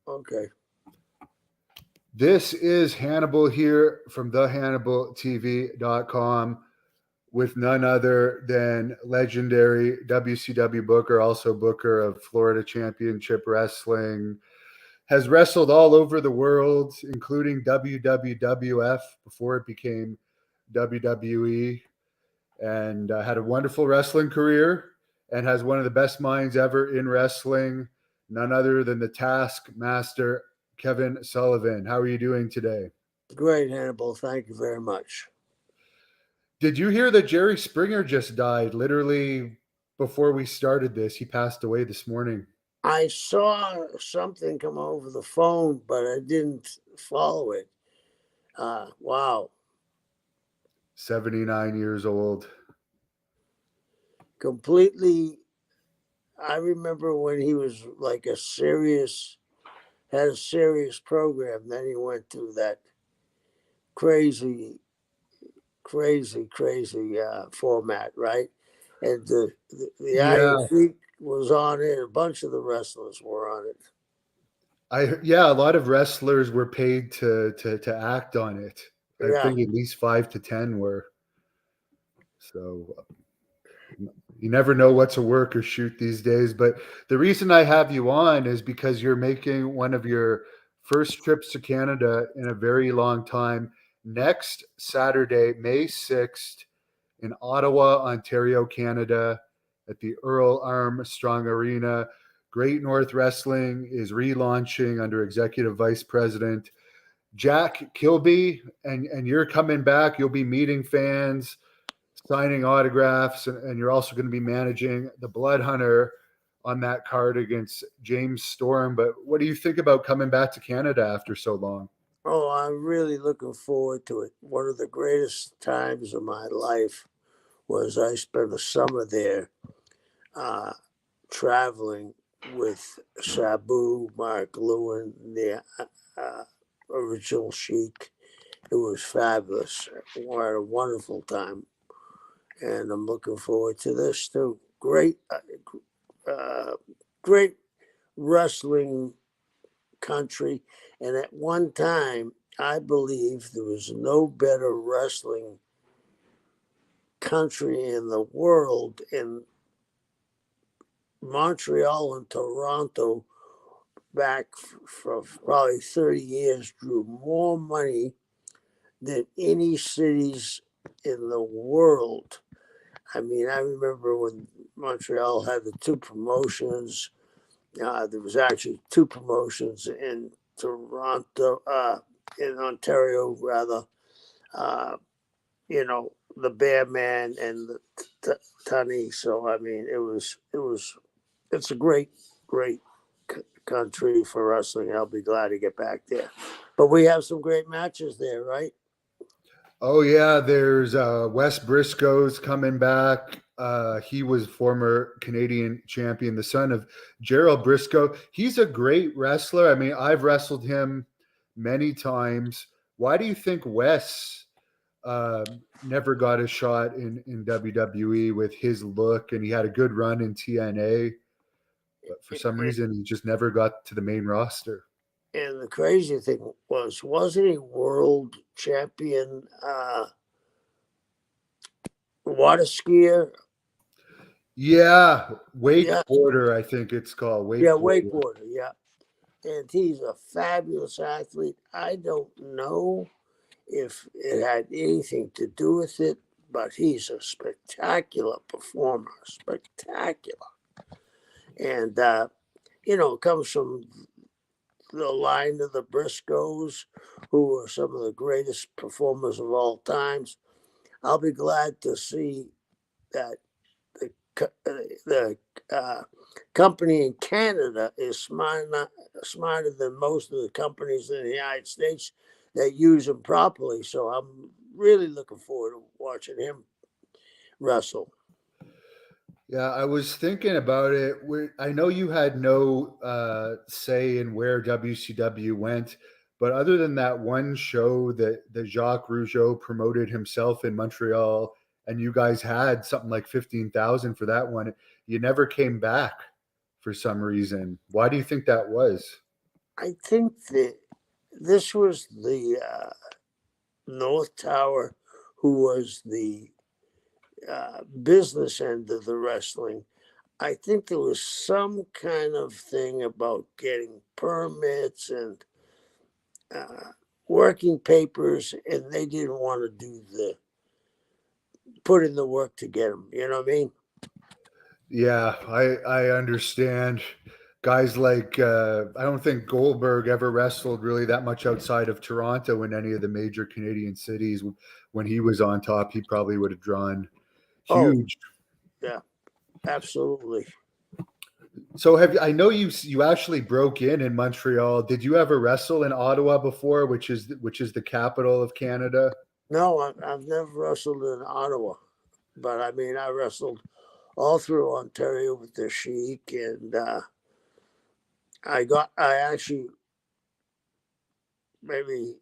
Okay. This is Hannibal here from thehannibaltv.com with none other than legendary WCW Booker, also Booker of Florida Championship Wrestling, has wrestled all over the world, including WWF before it became WWE, and had a wonderful wrestling career and has one of the best minds ever in wrestling, none other than the Taskmaster, Kevin Sullivan. How are you doing today? Great, Hannibal. Thank you very much. Did you hear that Jerry Springer just died literally before we started this? He passed away this morning. I saw something come over the phone, but I didn't follow it. Wow. 79 years old. Completely. I remember when he was like had a serious program. Then he went through that crazy, crazy format, right? And the Yeah. Iron Sheik was on it. A bunch of the wrestlers were on it. A lot of wrestlers were paid to act on it. I Yeah. think at least 5 to 10 were. So you never know what's a work or shoot these days. But the reason I have you on is because you're making one of your first trips to Canada in a very long time. Next Saturday, May 6th, in Ottawa, Ontario, Canada, at the Earl Armstrong Arena. Great North Wrestling is relaunching under Executive Vice President Jack Kilby, and you're coming back. You'll be meeting fans, signing autographs, and you're also going to be managing the Blood Hunter on that card against James Storm. But what do you think about coming back to Canada after so long? Oh, I'm really looking forward to it. One of the greatest times of my life was I spent a summer there traveling with Sabu, Mark Lewin, the original Sheik. It was fabulous. We had a wonderful time. And I'm looking forward to this too. Great wrestling country. And at one time, I believe there was no better wrestling country in the world. In Montreal and Toronto, back for probably 30 years, drew more money than any cities in the world. I mean, I remember when Montreal had the two promotions. There was actually two promotions in Toronto, in Ontario, rather. Uh, the Bearman and the Tunny. So I mean, it's a great country for wrestling. I'll be glad to get back there. But we have some great matches there, right? Oh yeah, there's Wes Briscoe's coming back. He was former Canadian champion, the son of Gerald Briscoe. He's a great wrestler. I mean, I've wrestled him many times. Why do you think Wes never got a shot in WWE with his look? And he had a good run in TNA, but for some reason, he just never got to the main roster. And the crazy thing wasn't he world champion water skier? Yeah, wakeboarder, I think it's called wakeboarder. Yeah, wakeboarder. Yeah, and he's a fabulous athlete. I don't know if it had anything to do with it, but he's a spectacular performer, spectacular. And it comes from the line of the Briscoes, who are some of the greatest performers of all times. I'll be glad to see that the company in Canada is smarter than most of the companies in the United States that use them properly. So I'm really looking forward to watching him wrestle. Yeah, I was thinking about it. I know you had no say in where WCW went, but other than that one show that Jacques Rougeau promoted himself in Montreal, and you guys had something like 15,000 for that one, you never came back for some reason. Why do you think that was? I think that this was the North Tower, who was the business end of the wrestling. I think there was some kind of thing about getting permits and uh, working papers, and they didn't want to put in the work to get them. You know what I mean? Yeah, I understand. Guys like I don't think Goldberg ever wrestled really that much outside of Toronto in any of the major Canadian cities. When he was on top, he probably would have drawn Oh, huge. yeah, absolutely. So I know you actually broke in Montreal. Did you ever wrestle in Ottawa before, which is the capital of Canada? No, I've never wrestled in Ottawa, but I mean, I wrestled all through Ontario with the Sheik, and I actually maybe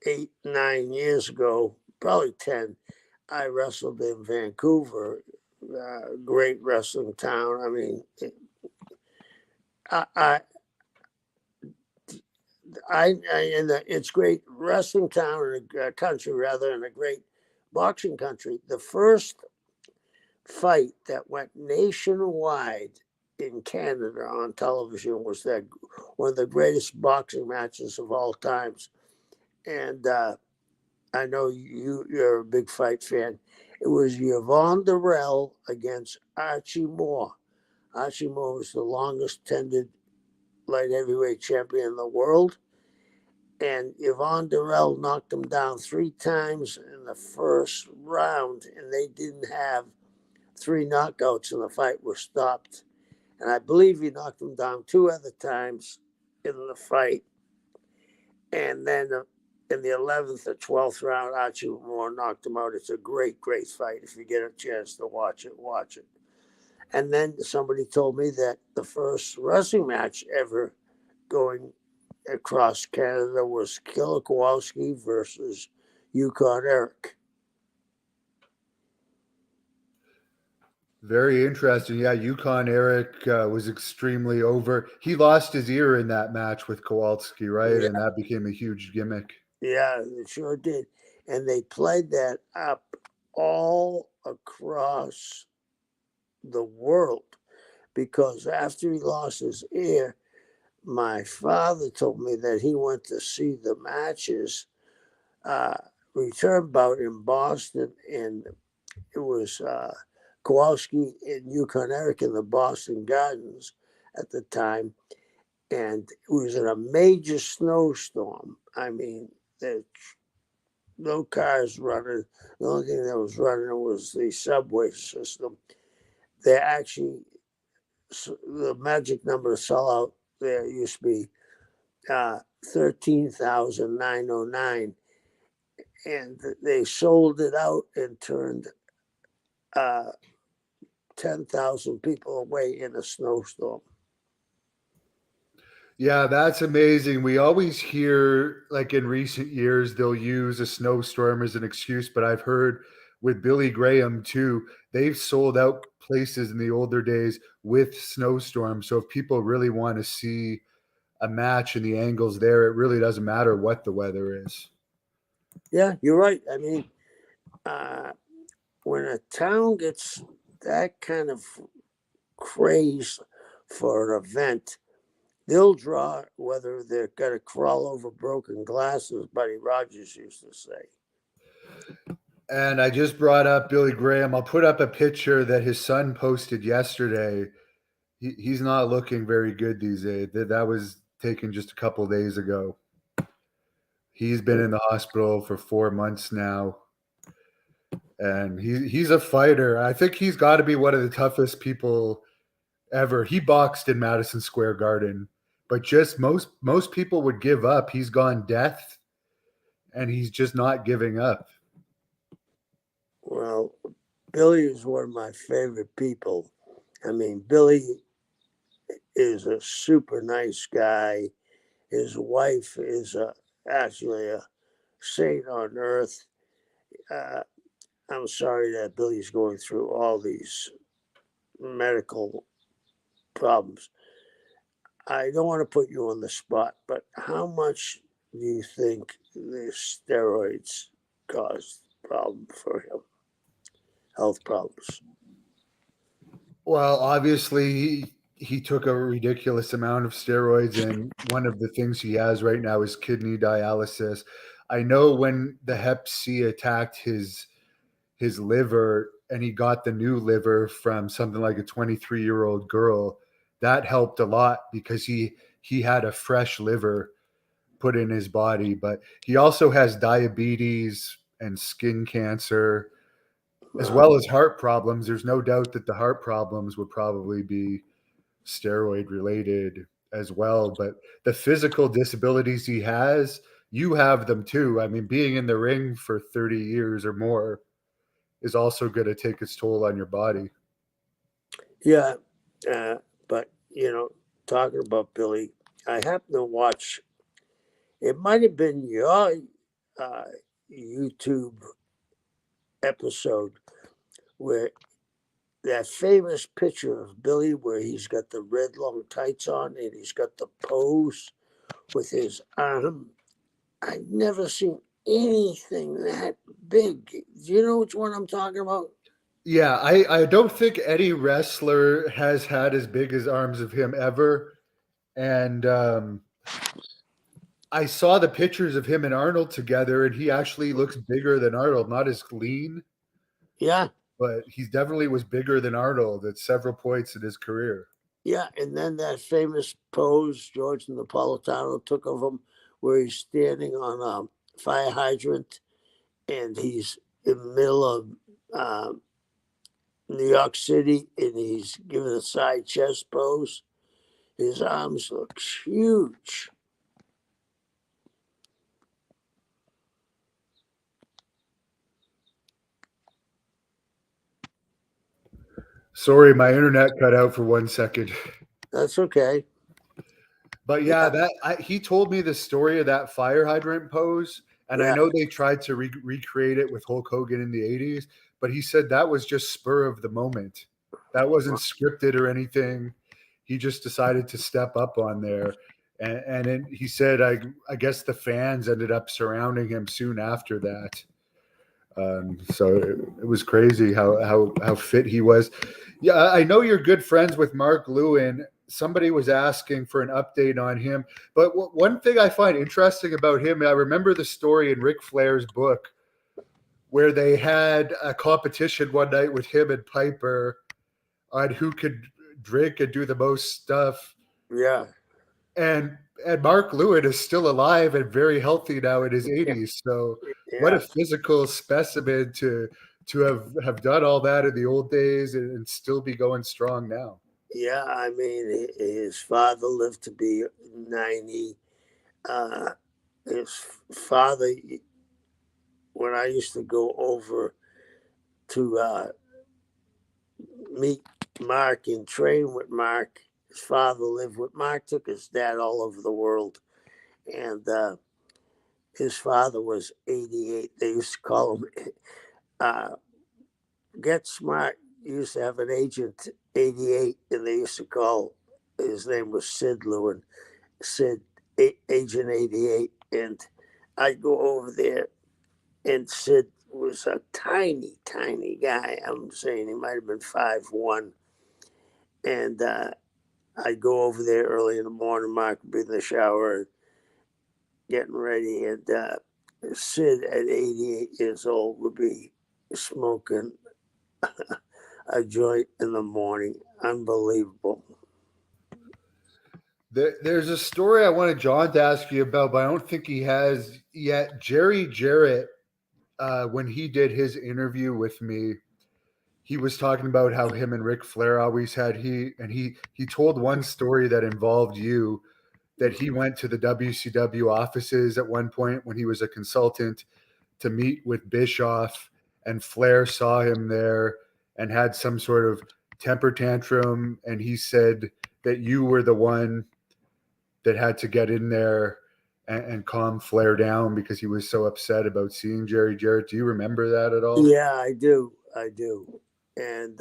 8, 9 years ago, probably 10, I wrestled in Vancouver, great wrestling town. I mean, I, I, it's great wrestling town in a country rather than a great boxing country. The first fight that went nationwide in Canada on television was that one of the greatest boxing matches of all times. And I know you're a big fight fan. It was Yvonne Durrell against Archie Moore. Archie Moore was the longest tenured light heavyweight champion in the world. And Yvonne Durrell knocked him down 3 times in the first round, and they didn't have 3 knockouts, and the fight was stopped. And I believe he knocked him down 2 other times in the fight. And then in the 11th or 12th round, Archie Moore knocked him out. It's a great, great fight. If you get a chance to watch it, watch it. And then somebody told me that the first wrestling match ever going across Canada was Killer Kowalski versus Yukon Eric. Very interesting. Yeah, Yukon Eric was extremely over. He lost his ear in that match with Kowalski, right? And Yeah, that became a huge gimmick. yeah, it sure did. And they played that up all across the world because after he lost his ear, my father told me that he went to see the matches, uh, return bout in Boston, and it was Kowalski and Yukon Eric in the Boston Gardens at the time, and it was in a major snowstorm. I mean, there's no cars running. The only thing that was running was the subway system. They actually, the magic number to sell out there used to be 13,909, and they sold it out and turned uh, 10,000 people away in a snowstorm. Yeah, that's amazing. We always hear, like in recent years, they'll use a snowstorm as an excuse, but I've heard with Billy Graham too, they've sold out places in the older days with snowstorms. So if people really want to see a match and the angles there, it really doesn't matter what the weather is. Yeah, you're right. I mean, uh, when a town gets that kind of craze for an event, they'll draw whether they're going to crawl over broken glass, as Buddy Rogers used to say. And I just brought up Billy Graham. I'll put up a picture that his son posted yesterday. He's not looking very good these days. That was taken just a couple of days ago. He's been in the hospital for 4 months now, and he's a fighter. I think he's got to be one of the toughest people ever. He boxed in Madison Square Garden, but just most people would give up. He's gone deaf, and he's just not giving up. Well, Billy is one of my favorite people. I mean, Billy is a super nice guy. His wife is actually a saint on earth. Uh, I'm sorry that Billy's going through all these medical problems. I don't want to put you on the spot, but how much do you think the steroids caused problem for him? Health problems. Well, obviously, he took a ridiculous amount of steroids, and one of the things he has right now is kidney dialysis. I know when the Hep C attacked his liver, and he got the new liver from something like a 23-year-old girl, that helped a lot because he had a fresh liver put in his body. But he also has diabetes and skin cancer as well as heart problems. There's no doubt that the heart problems would probably be steroid related as well. But the physical disabilities he has, you have them too. I mean, being in the ring for 30 years or more is also going to take its toll on your body. Yeah, but talking about Billy, I happened to watch. It might have been your uh, YouTube episode where that famous picture of Billy, where he's got the red long tights on and he's got the pose with his arm. I've never seen anything that big. Do you know which one I'm talking about? Yeah, I don't think any wrestler has had as big as arms of him ever. And I saw the pictures of him and Arnold together, and he actually looks bigger than Arnold. Not as lean, Yeah, but he definitely was bigger than Arnold at several points in his career. yeah. And then that famous pose George Napolitano took of him, where he's standing on a fire hydrant and he's in the middle of New York City and he's giving a side chest pose. His arms look huge. Sorry, my internet cut out for 1 second. That's okay. But yeah, he told me the story of that fire hydrant pose, and I Yeah, know they tried to recreate it with Hulk Hogan in the '80s, but he said that was just spur of the moment. That wasn't scripted or anything. He just decided to step up on there, and then he said, I guess the fans ended up surrounding him soon after that. So it was crazy how fit he was. Yeah, I know you're good friends with Mark Lewin. Somebody was asking for an update on him, but one thing I find interesting about him, I remember the story in Ric Flair's book where they had a competition one night with him and Piper on who could drink and do the most stuff. yeah, And Mark Lewin is still alive and very healthy now in his yeah, 80s. So what a yeah. physical specimen to have done all that in the old days and still be going strong now. Yeah, I mean, his father lived to be 90. His father, when I used to go over to meet Mark and train with Mark, his father lived with Mark, took his dad all over the world. And his father was 88. They used to call him uh, Get Smart. He used to have an agent, 88, and they used to call, his name was Sid Lewin, Sid, Agent 88. And I'd go over there, and Sid was a tiny, tiny guy. I'm saying he might have been 5'1". And I'd go over there early in the morning. Mark would be in the shower getting ready. And Sid, at 88 years old, would be smoking a joint in the morning. Unbelievable. There's a story I wanted John to ask you about, but I don't think he has yet. Jarrett, when he did his interview with me, he was talking about how him and Ric Flair always had he told one story that involved you, that he went to the WCW offices at one point when he was a consultant to meet with Bischoff, and Flair saw him there and had some sort of temper tantrum, and he said that you were the one that had to get in there and calm Flair down because he was so upset about seeing Jarrett. Do you remember that at all? Yeah, I do. I do. And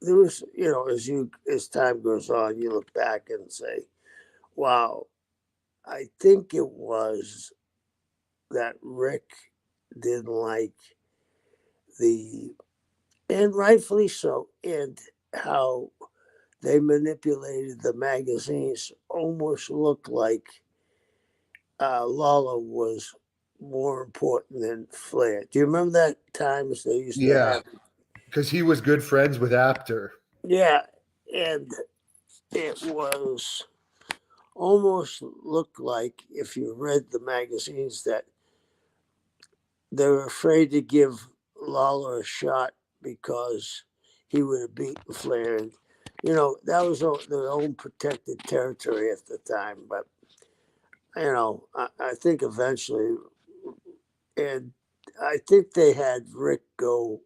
there was, as time goes on, you look back and say, wow, I think it was that Rick didn't like the, and rightfully so, and how they manipulated the magazines, almost looked like Lawler was more important than Flair. Do you remember that times they used to Yeah, have? because he was good friends with Apter. Yeah, and it was almost looked like, if you read the magazines, that they were afraid to give Lawler a shot because he would have beaten Flair. And, that was their own protected territory at the time. But, I think eventually, and I think they had Rick go,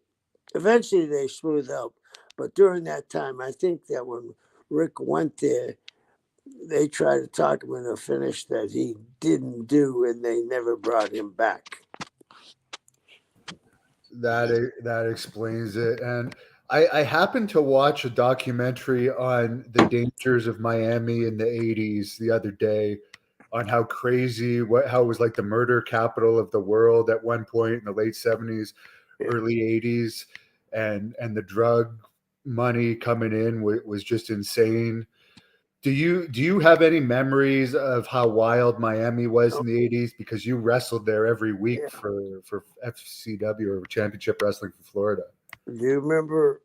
eventually they smoothed out. But during that time, I think that when Rick went there, they tried to talk him into a finish that he didn't do, and they never brought him back. That explains it. And I happened to watch a documentary on the dangers of Miami in the 80s the other day, on how crazy, how it was like the murder capital of the world at one point in the late 70s, Yeah. early 80s, and the drug money coming in was just insane. Do you have any memories of how wild Miami was Oh, in the 80s? Because you wrestled there every week yeah. for FCW, or Championship Wrestling for Florida. Do you remember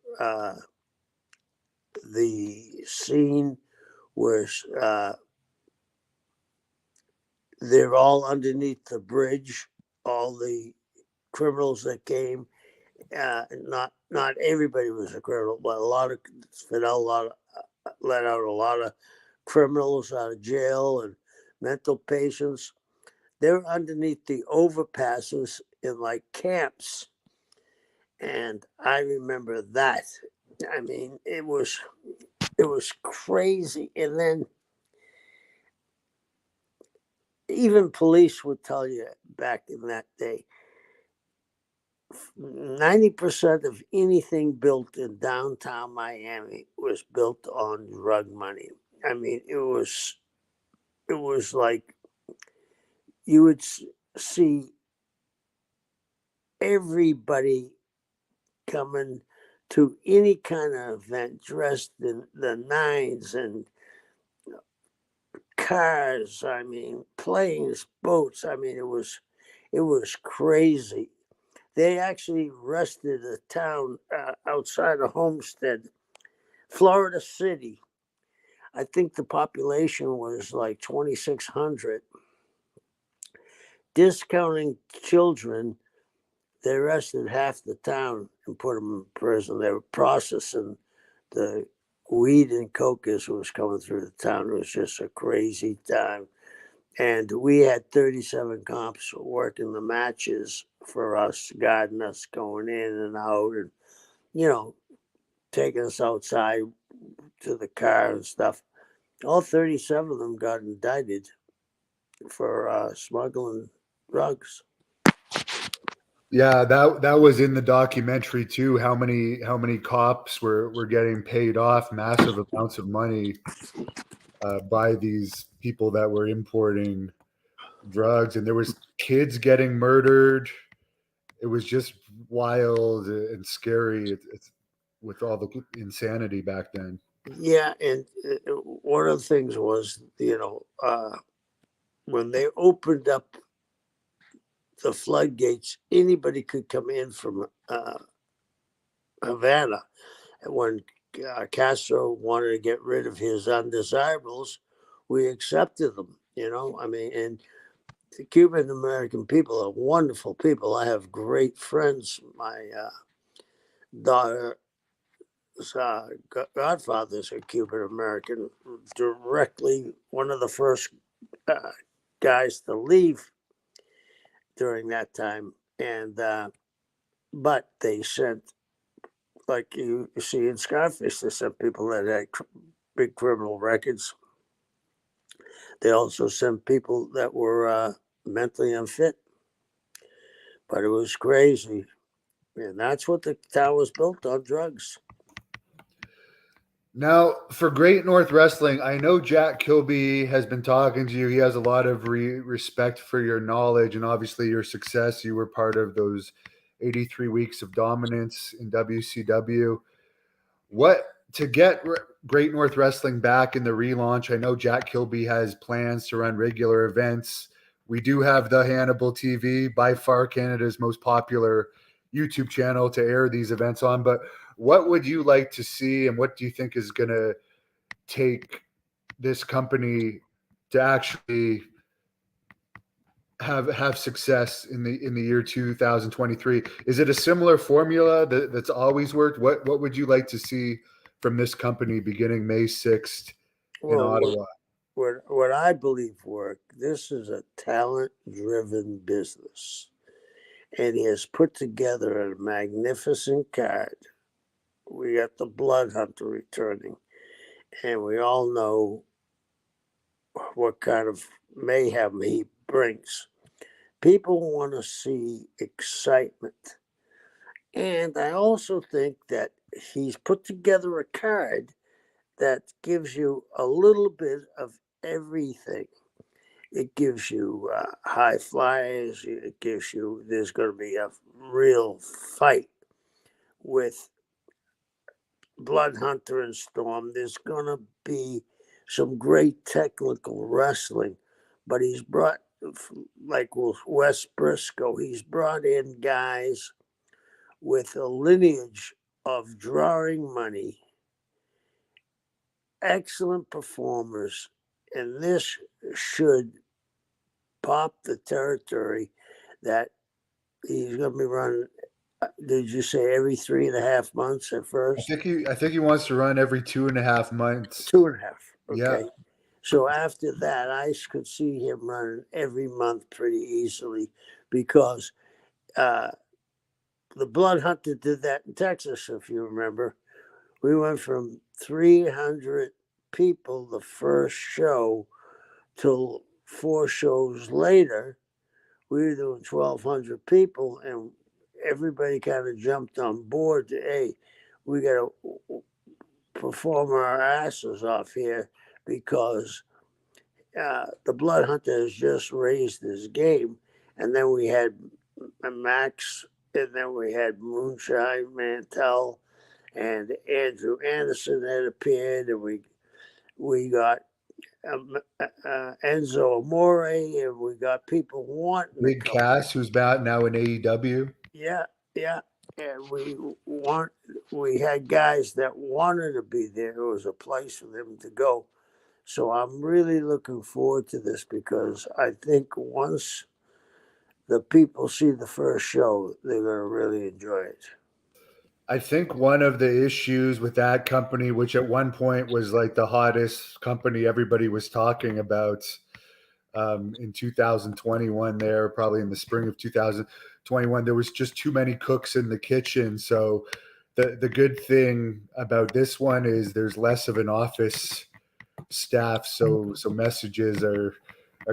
the scene where they're all underneath the bridge, all the criminals that came? Not everybody was a criminal, but a lot of let out a lot of criminals out of jail and mental patients. They're underneath the overpasses in like camps, and I remember that. I mean, it was crazy. And then even police would tell you back in that day, 90% of anything built in downtown Miami was built on drug money. I mean, it was like you would see everybody coming to any kind of event dressed in the nines and cars. I mean, planes, boats. I mean, it was crazy. They actually arrested a town outside of Homestead, Florida City. I think the population was like 2,600. Discounting children, they arrested half the town and put them in prison. They were processing the weed and coke as it was coming through the town. It was just a crazy time. And we had 37 cops working the matches for us, guiding us going in and out, and, you know, taking us outside to the car and stuff. All 37 of them got indicted for smuggling drugs. Yeah, that was in the documentary too. How many cops were getting paid off massive amounts of money by these people that were importing drugs, and there was kids getting murdered. It was just wild and scary. It's with all the insanity back then. Yeah, and one of the things was, when they opened up the floodgates, anybody could come in from Havana. And when Castro wanted to get rid of his undesirables, we accepted them. I mean, and the Cuban American people are wonderful people. I have great friends. My daughter's godfather's a Cuban American, directly one of the first uh, guys to leave during that time. And but they sent, like you see in Scarface, they sent people that had big criminal records. They also sent people that were mentally unfit. But it was crazy. And that's what the town was built on, drugs. Now, for Great North Wrestling, I know Jack Kilby has been talking to you. He has a lot of respect for your knowledge and obviously your success. You were part of those 83 weeks of dominance in WCW. What to get Great North Wrestling back in the relaunch? I know Jack Kilby has plans to run regular events. We do have the Hannibal TV, by far Canada's most popular YouTube channel to air these events on. But what would you like to see, and what do you think is going to take this company to actually have success in the year 2023? Is it a similar formula that's always worked? What would you like to see from this company beginning May 6th in Well, Ottawa? what I believe worked, this is a talent driven business. And he has put together a magnificent card. We got the Blood Hunter returning, and we all know what kind of mayhem he brings. People want to see excitement. And I also think that he's put together a card that gives you a little bit of everything. It gives you high flyers. It gives you, there's going to be a real fight with Blood Hunter and Storm. There's going to be some great technical wrestling, but he's brought, like with Wes Briscoe, he's brought in guys with a lineage of drawing money, excellent performers, and this should pop the territory that he's going to be running. Did you say every 3.5 months at first? I think he wants to run every 2.5 months. 2.5. Okay. Yeah. So after that, I could see him running every month pretty easily because the Blood Hunter did that in Texas, if you remember. We went from 300 people the first show till 4 shows later. We were doing 1,200 people, and everybody kind of jumped on board. Hey, we got to perform our asses off here because the Blood Hunter has just raised his game. And then we had Max, and then we had Moonshine Mantell, and Andrew Anderson had appeared, and we got Enzo Amore, and we got people wanting to Big come. Cass, who's about now in AEW. Yeah, yeah. And we had guys that wanted to be there. It was a place for them to go. So I'm really looking forward to this because I think once the people see the first show, they're going to really enjoy it. I think one of the issues with that company, which at one point was like the hottest company everybody was talking about in 2021, there, probably in the spring of 2021, there was just too many cooks in the kitchen. So the good thing about this one is there's less of an office staff, so messages are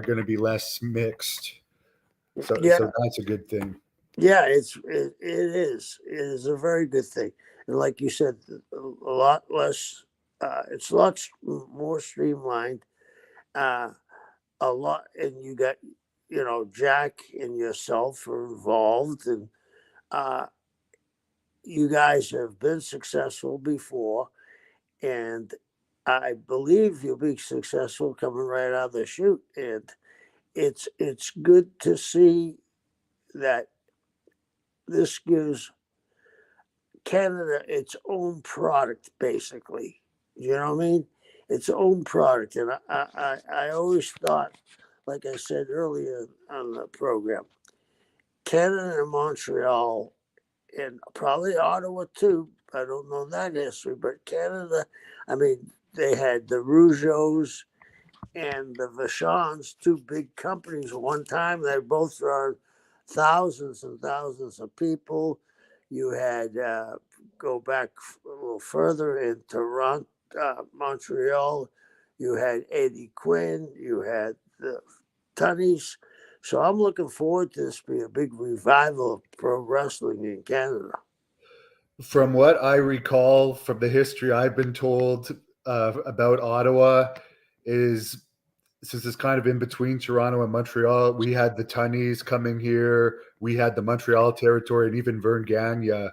going to be less mixed. So Yeah, that's a good thing. yeah, it is. It is a very good thing, and like you said, a lot less. It's a lot more streamlined. Uh, a lot, and you got Jack and yourself are involved, and uh, you guys have been successful before, and I believe you'll be successful coming right out of the chute. And it's good to see that this gives Canada its own product, basically. You know what I mean? Its own product. And I always thought, like I said earlier on the program, Canada and Montreal, and probably Ottawa too. I don't know that history, but Canada, I mean, they had the Rougeaus and the Vachons, two big companies at one time. They both drawn thousands and thousands of people. You had go back a little further in Toronto, Montreal. You had Eddie Quinn. You had the Tunnies. So I'm looking forward to this being a big revival of pro wrestling in Canada. From what I recall from the history I've been told about Ottawa, is since it's kind of in between Toronto and Montreal, we had the Tunnies coming here, we had the Montreal territory, and even Vern Gagne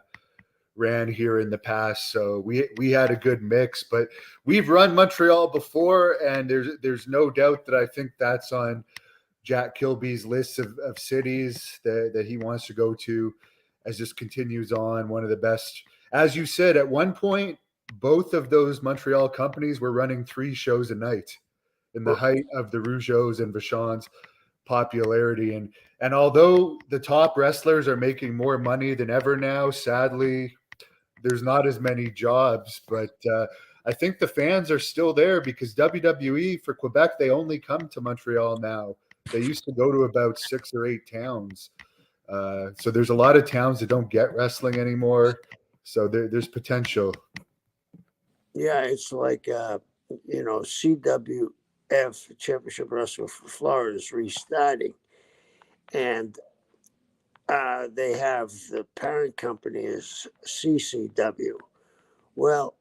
ran here in the past. So we had a good mix, but we've run Montreal before, and there's no doubt that I think that's on Jack Kilby's list of cities that he wants to go to as this continues on. One of the best, as you said, at one point, both of those Montreal companies were running 3 shows a night in the height of the Rougeaus and Vachon's popularity. And although the top wrestlers are making more money than ever now, sadly, there's not as many jobs. But I think the fans are still there because WWE for Quebec, they only come to Montreal now. They used to go to about 6 or 8 towns. So there's a lot of towns that don't get wrestling anymore. So there's potential. Yeah, it's like CWF Championship Wrestling for Florida is restarting, and they have the parent company is CCW. Well,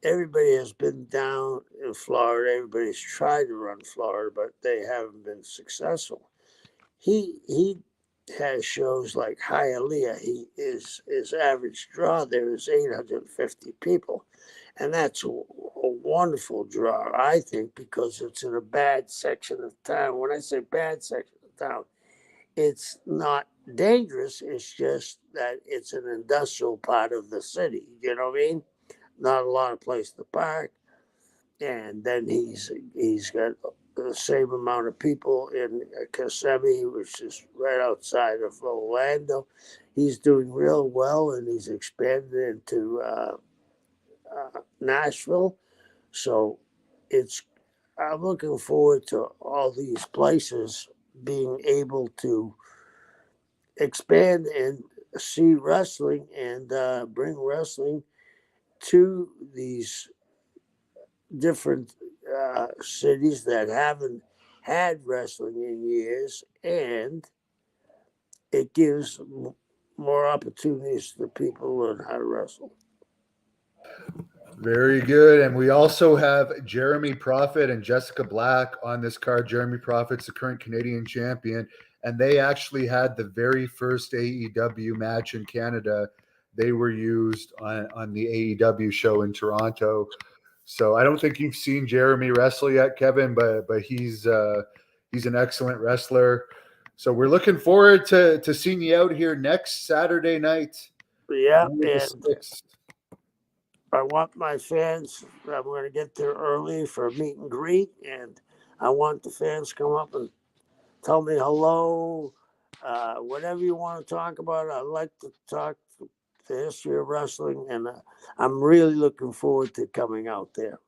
everybody has been down in Florida. Everybody's tried to run Florida, but they haven't been successful. He has shows like Hialeah. His average draw there is 850 people, and that's a wonderful draw, I think, because it's in a bad section of town. When I say bad section of town, it's not dangerous. It's just that it's an industrial part of the city. You know what I mean? Not a lot of place to park. And then he's got the same amount of people in Kissimmee, which is right outside of Orlando. He's doing real well, and he's expanded into Nashville. So it's I'm looking forward to all these places being able to expand and see wrestling and bring wrestling to these different cities that haven't had wrestling in years, and it gives more opportunities to people to learn how to wrestle. Very good. And we also have Jeremy Prophet and Jessica Black on this card. Jeremy Prophet's the current Canadian champion, and they actually had the very first AEW match in Canada. They were used on the AEW show in Toronto. So I don't think you've seen Jeremy wrestle yet, Kevin, but he's an excellent wrestler. So we're looking forward to seeing you out here next Saturday night. Yeah, May the and 6th. I want my fans. I'm going to get there early for a meet and greet, and I want the fans to come up and tell me hello. Whatever you want to talk about, I'd like to talk the history of wrestling, and I'm really looking forward to coming out there.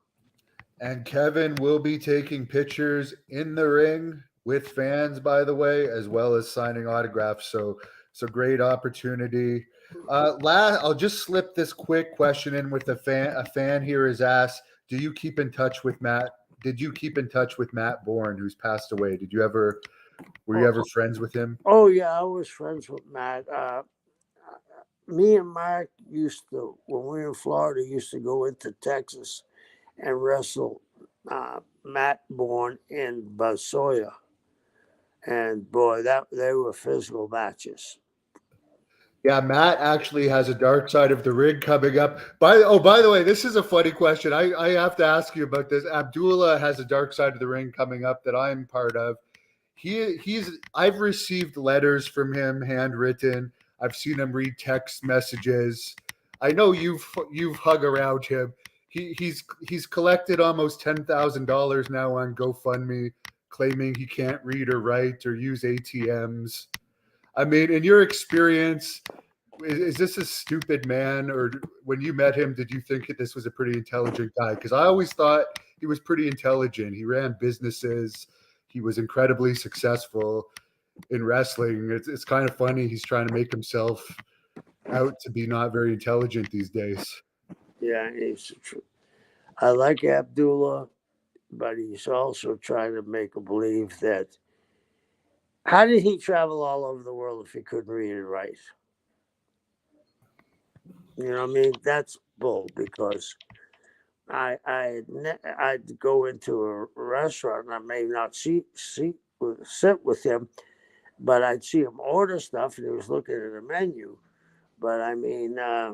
And Kevin will be taking pictures in the ring with fans, by the way, as well as signing autographs. So it's a great opportunity. I'll just slip this quick question in with a fan. A fan here has asked, "Do you keep in touch with Matt? Did you keep in touch with Matt Bourne, who's passed away? Were you ever friends with him?" Oh yeah, I was friends with Matt. Me and Mark used to, when we were in Florida, used to go into Texas and wrestle Matt Bourne in Buzz Sawyer. And boy, that they were physical matches. Yeah, Matt actually has a dark side of the ring coming up. By the way, this is a funny question. I have to ask you about this. Abdullah has a dark side of the ring coming up that I'm part of. I've received letters from him, handwritten. I've seen him read text messages. I know you've hung around him. He's collected almost $10,000 now on GoFundMe, claiming he can't read or write or use ATMs. I mean, in your experience, is this a stupid man, or when you met him, did you think this was a pretty intelligent guy? Because I always thought he was pretty intelligent. He ran businesses. He was incredibly successful in wrestling. It's kind of funny. He's trying to make himself out to be not very intelligent these days. Yeah, I like Abdullah, but he's also trying to make a believe that. How did he travel all over the world if he couldn't read and write? You know what I mean? That's bull because I'd go into a restaurant and I may not sit with him, but I'd see him order stuff and he was looking at the menu. But I mean, I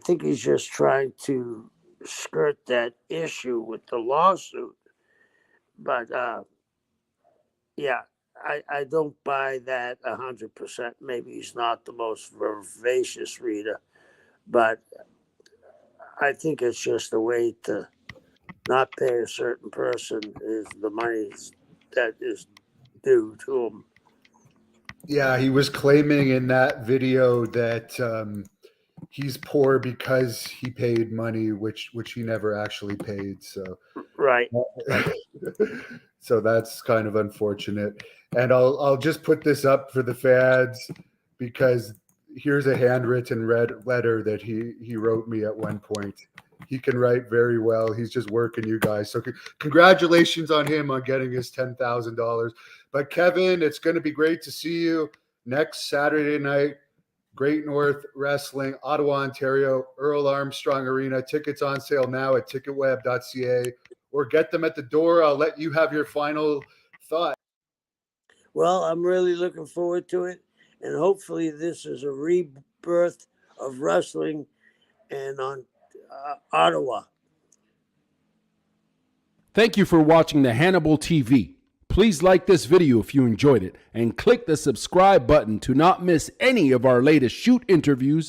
think he's just trying to skirt that issue with the lawsuit. But yeah, I don't buy that 100%. Maybe he's not the most vivacious reader, but I think it's just a way to not pay a certain person is the money that is due to him. Yeah, he was claiming in that video that he's poor because he paid money, which he never actually paid. So Right. so that's kind of unfortunate. And I'll just put this up for the fans because here's a handwritten letter that he wrote me at one point. He can write very well. He's just working you guys. So congratulations on him on getting his $10,000. But Kevin, it's going to be great to see you next Saturday night. Great North Wrestling, Ottawa, Ontario, Earl Armstrong Arena. Tickets on sale now at ticketweb.ca or get them at the door. I'll let you have your final thought. Well, I'm really looking forward to it. And hopefully this is a rebirth of wrestling and on Ottawa. Thank you for watching the Hannibal TV. Please like this video if you enjoyed it and click the subscribe button to not miss any of our latest shoot interviews